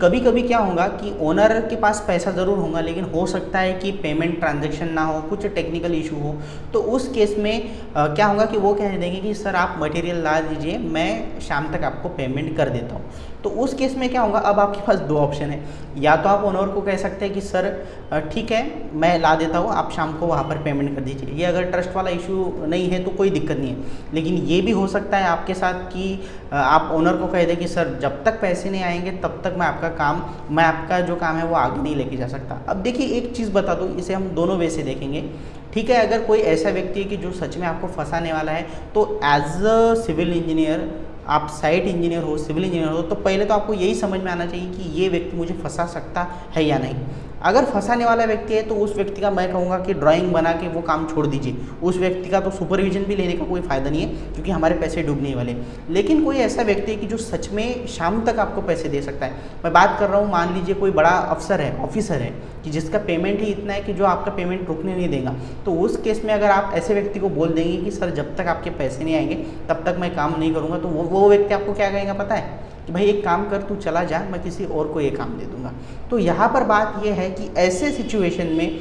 कभी कभी क्या होगा कि ओनर के पास पैसा ज़रूर होगा, लेकिन हो सकता है कि पेमेंट ट्रांजैक्शन ना हो, कुछ टेक्निकल इशू हो। तो उस केस में क्या होगा कि वो कह देंगे कि सर आप मटेरियल ला दीजिए, मैं शाम तक आपको पेमेंट कर देता हूँ। तो उस केस में क्या होगा, अब आपके पास दो ऑप्शन है। या तो आप ओनर को कह सकते हैं कि सर ठीक है मैं ला देता हूँ, आप शाम को वहाँ पर पेमेंट कर दीजिए। ये अगर ट्रस्ट वाला इशू नहीं है तो कोई दिक्कत नहीं है। लेकिन ये भी हो सकता है आपके साथ कि आप ओनर को कह दें कि सर जब तक पैसे नहीं आएंगे तब तक मैं आपका जो काम है वो आगे नहीं लेके जा सकता। अब देखिए एक चीज़ बता दूँ, इसे हम दोनों वे से देखेंगे। ठीक है, अगर कोई ऐसा व्यक्ति है कि जो सच में आपको फंसाने वाला है, तो एज अ सिविल इंजीनियर, आप साइट इंजीनियर हो, सिविल इंजीनियर हो, तो पहले तो आपको यही समझ में आना चाहिए कि ये व्यक्ति मुझे फंसा सकता है या नहीं। अगर फंसाने वाला व्यक्ति है तो उस व्यक्ति का मैं कहूँगा कि ड्राइंग बना के वो काम छोड़ दीजिए। उस व्यक्ति का तो सुपरविजन भी लेने का कोई फ़ायदा नहीं है, क्योंकि हमारे पैसे डूबने वाले। लेकिन कोई ऐसा व्यक्ति है कि जो सच में शाम तक आपको पैसे दे सकता है। मैं बात कर रहा हूँ, मान लीजिए कोई बड़ा अफसर है, ऑफिसर है, कि जिसका पेमेंट ही इतना है कि जो आपका पेमेंट रुकने नहीं देगा। तो उस केस में अगर आप ऐसे व्यक्ति को बोल देंगे कि सर जब तक आपके पैसे नहीं आएंगे तब तक मैं काम नहीं करूँगा, तो वो व्यक्ति आपको क्या कहेगा पता है कि भाई एक काम कर, तू चला जा, मैं किसी और को ये काम दे दूंगा। तो यहाँ पर बात ये है कि ऐसे सिचुएशन में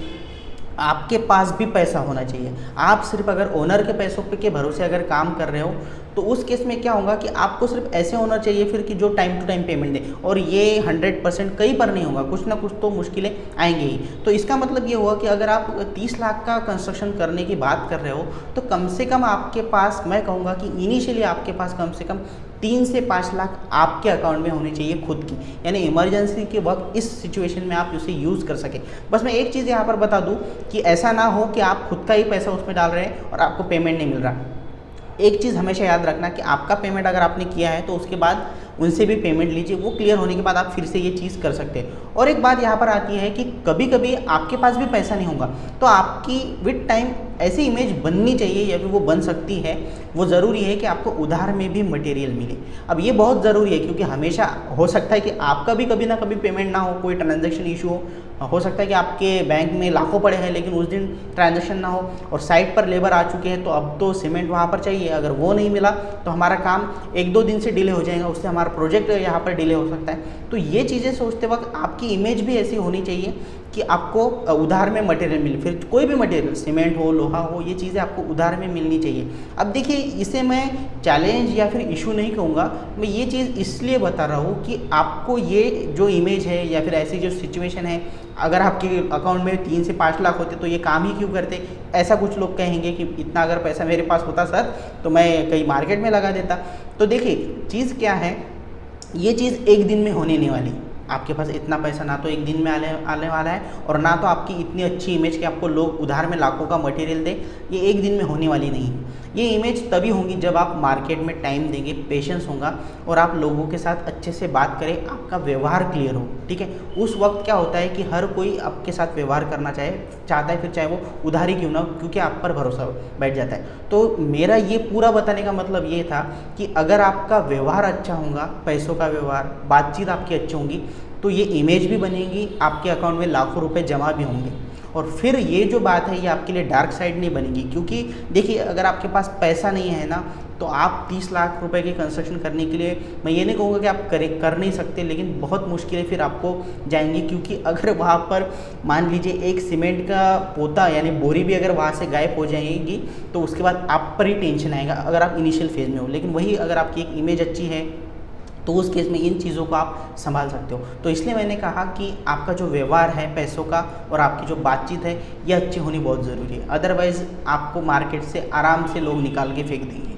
आपके पास भी पैसा होना चाहिए। आप सिर्फ अगर ओनर के पैसों पे के भरोसे अगर काम कर रहे हो तो उस केस में क्या होगा कि आपको सिर्फ ऐसे ओनर चाहिए फिर कि जो टाइम टू टाइम पेमेंट दे। और ये 100% कहीं पर नहीं होगा, कुछ ना कुछ तो मुश्किलें आएंगी ही। तो इसका मतलब ये हुआ कि अगर आप 30 लाख का कंस्ट्रक्शन करने की बात कर रहे हो तो कम से कम आपके पास, मैं कहूँगा कि इनिशियली आपके पास कम से कम 3 से 5 लाख आपके अकाउंट में होनी चाहिए खुद की, यानी इमरजेंसी के वक्त इस सिचुएशन में आप उसे यूज़ कर सके। बस मैं एक चीज़ यहाँ पर बता दूँ कि ऐसा ना हो कि आप खुद का ही पैसा उसमें डाल रहे हैं और आपको पेमेंट नहीं मिल रहा। एक चीज़ हमेशा याद रखना कि आपका पेमेंट अगर आपने किया है तो उसके बाद उनसे भी पेमेंट लीजिए, वो क्लियर होने के बाद आप फिर से ये चीज़ कर सकते हैं। और एक बात यहाँ पर आती है कि कभी कभी आपके पास भी पैसा नहीं होगा तो आपकी विद टाइम ऐसी इमेज बननी चाहिए, या फिर वो बन सकती है। वो ज़रूरी है कि आपको उधार में भी मटेरियल मिले। अब ये बहुत ज़रूरी है, क्योंकि हमेशा हो सकता है कि आपका भी कभी ना कभी पेमेंट ना हो, कोई ट्रांजैक्शन इशू हो सकता है कि आपके बैंक में लाखों पड़े हैं लेकिन उस दिन ट्रांजैक्शन ना हो, और साइट पर लेबर आ चुके हैं तो अब तो सीमेंट वहाँ पर चाहिए। अगर वो नहीं मिला तो हमारा काम 1-2 दिन से डिले हो जाएगा, उससे हमारा प्रोजेक्ट यहाँ पर डिले हो सकता है। तो ये चीज़ें सोचते वक्त आपकी इमेज भी ऐसी होनी चाहिए कि आपको उधार में मटेरियल मिले। फिर कोई भी मटेरियल, सीमेंट हो, लोहा हो, ये चीज़ें आपको उधार में मिलनी चाहिए। अब देखिए इसे मैं चैलेंज या फिर इशू नहीं कहूँगा, मैं ये चीज़ इसलिए बता रहा हूँ कि आपको ये जो इमेज है या फिर ऐसी जो सिचुएशन है, अगर आपके अकाउंट में 3 से 5 लाख होते तो ये काम ही क्यों करते। ऐसा कुछ लोग कहेंगे कि इतना अगर पैसा मेरे पास होता सर तो मैं कहीं मार्केट में लगा देता। तो देखिए चीज़ क्या है, ये चीज़ एक दिन में होने नहीं वाली। आपके पास इतना पैसा ना तो एक दिन में आने वाला है, और ना तो आपकी इतनी अच्छी इमेज कि आपको लोग उधार में लाखों का मटेरियल दें, ये एक दिन में होने वाली नहीं है। ये इमेज तभी होगी जब आप मार्केट में टाइम देंगे, पेशेंस होगा, और आप लोगों के साथ अच्छे से बात करें, आपका व्यवहार क्लियर हो। ठीक है, उस वक्त क्या होता है कि हर कोई आपके साथ व्यवहार करना चाहता है, फिर चाहे वो उधारी क्यों ना हो, क्योंकि आप पर भरोसा बैठ जाता है। तो मेरा ये पूरा बताने का मतलब ये था कि अगर आपका व्यवहार अच्छा होगा, पैसों का व्यवहार, बातचीत आपकी अच्छी होंगी, तो ये इमेज भी बनेगी, आपके अकाउंट में लाखों रुपए जमा भी होंगे। और फिर ये जो बात है ये आपके लिए डार्क साइड नहीं बनेगी, क्योंकि देखिए अगर आपके पास पैसा नहीं है ना, तो आप 30 लाख रुपए की कंस्ट्रक्शन करने के लिए, मैं ये नहीं कहूँगा कि आप कर नहीं सकते, लेकिन बहुत मुश्किलें फिर आपको जाएंगी। क्योंकि अगर वहाँ पर मान लीजिए एक सीमेंट का पोता यानी बोरी भी अगर वहाँ से गायब हो जाएगी तो उसके बाद आप पर ही टेंशन आएगा, अगर आप इनिशियल फेज में हो। लेकिन वही अगर आपकी एक इमेज अच्छी है तो उस केस में इन चीज़ों को आप संभाल सकते हो। तो इसलिए मैंने कहा कि आपका जो व्यवहार है पैसों का और आपकी जो बातचीत है ये अच्छी होनी बहुत ज़रूरी है, अदरवाइज़ आपको मार्केट से आराम से लोग निकाल के फेंक देंगे।